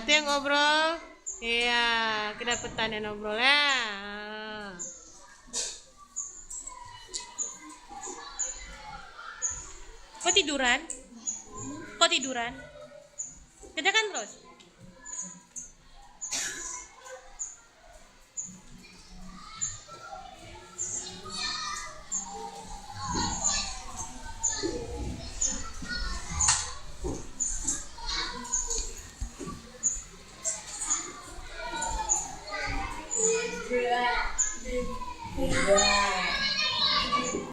itu yang ngobrol. Iya, kedapetan yang ngobrol ya. Kok tiduran? Kok tiduran? Kerjakan terus. Yeah.